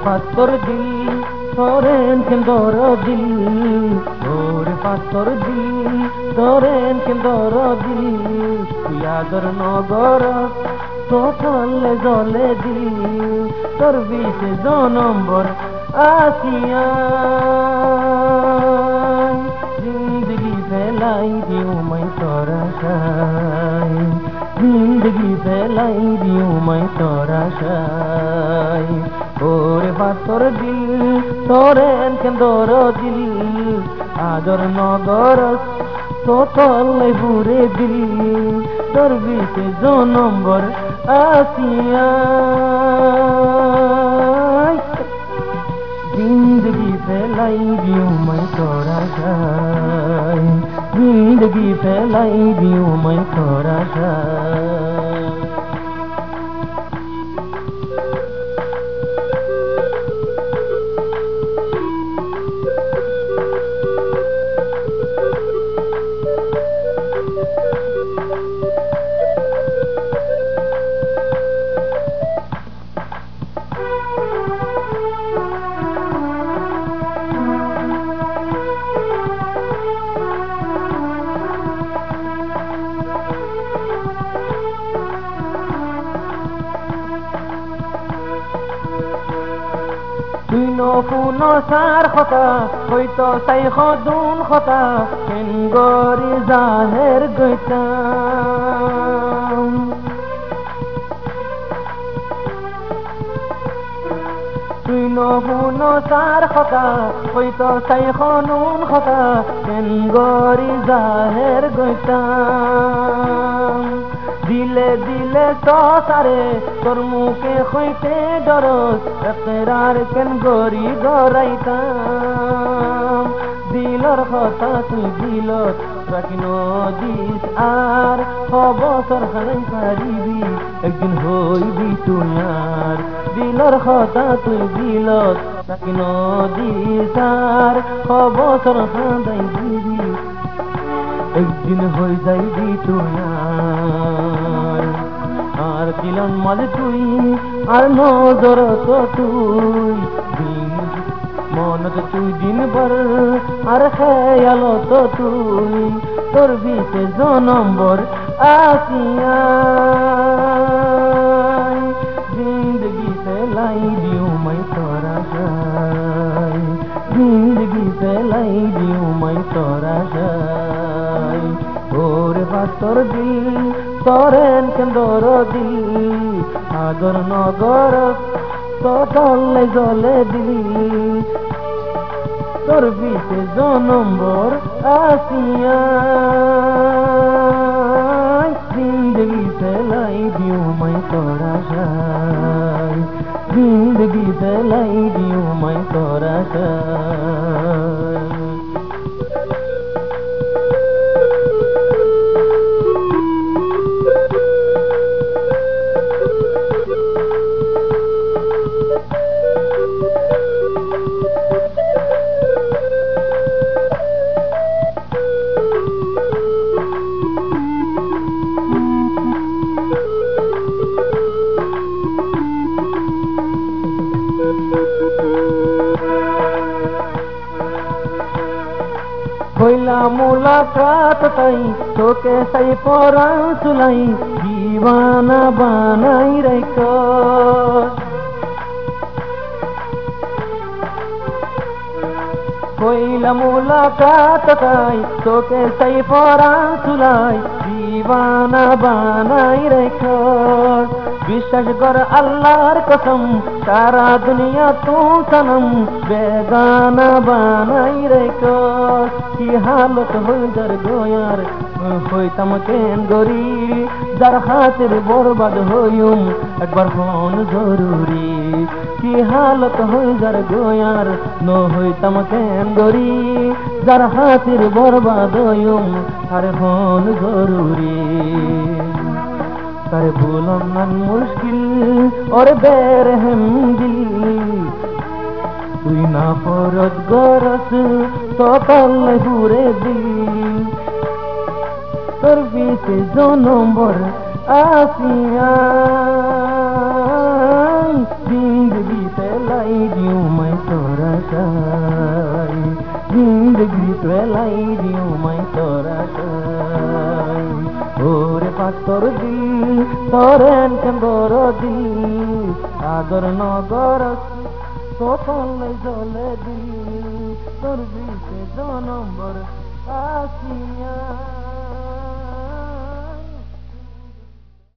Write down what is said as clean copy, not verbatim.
পাথর দিল ধরেন কেন্দর দিল, ওরে পাথর দিল ধরেন কেন্দর দিল, তুই আদর নগর তো চলে জলে দিল, তোর বিশে জনম্বর আসিয়া জিন্দগি ফেলাই দিও মাই তোরা সাই, জিন্দগি ফেলাই দিও মাই তোরা সাই। ওরে পাথর দিল তোরেন কেন্দর দিল, আদর নগর তো তলে বুড়ে দিল, তোর বিশে জনম্বর আসিয়া জিন্দগি ফেলাই দিও মাই তোরা সাই, জিন্দগি ফেলাই দিও মাই তোরা সাই। তুই নফুন সার খতা হইতো চাই সদুন খতা কেন গরি জাহের গৈতাম, তুই নফুন সার খতা হইতো চাই সনুন খতা কেন গরি জাহের গৈতাম, দিলে দিলে তো সারে তোর মুখে হইতে ডরস একরার কেন গরি গড়াইতাম, দিলর কথা তুই দিলত বাকি নদিস আর খবর হারাই পারিবি একদিন হইবি তুই আর, দিলর কথা তুই দিলত বাকি নদিস আর খবর হারাই দিবি একদিন হয়ে যাইবি তুই আর দিলন মাঝে তুই আর নজর তো তুই মনত তুই দিন ভর আর খেয়াল তো তুই, তোর বিশে জনম্বর আসিয়া জিন্দগি ফেলাই দিও মাই তোরা সাই, জিন্দগি ফেলাই দিও মাই তোরা সাই। ওরে পাথর দিল তোরেন কেন্দর দিল, আদর নগর তো তলে জলে দিল, তোর বিশে জনম্বর আসিয়া জিন্দগি ফেলাই দিও মাই তোরা সাই, জিন্দগি ফেলাই দিও মাই তোরা সাই। হইলা মুলাকাত তাই তোকে সাই পরাণ চুলাই দিবানা বানাই রাইক, হইলা মুলাকাত তাই তোকে সাই পরাণ চুলাই দিবানা বানাই রাইক, বিশ্বাস কর আল্লাহর কসম সারা দুনিয়া তু সনম বেগানা বানাই রেখ, কি হালত হইদার গোয়ার হইতাম কেন গরি, যার হাতের বরবাদ হইম একবার হন জরুরি, কি হালত হইদার গোয়ার ন হইতাম কেন গরি, যার হাতের বরবাদ হইম আর হন জরুরি। कर भूलना मुश्किल और बेरहम दिल তুই না ফরজ গরস সকাল ঘুরে দিল তোর পিছে জনম্বর আসিয়া जिंदगी से लाई दियो मैं तोरा साई जिंदगी से लाई दियो मैं तोरा साई ओरे पातर दिल तोरेन केंदर दिल आदर नगर সকাল জলে দিল তোর বিশে জনম্বর আসিয়া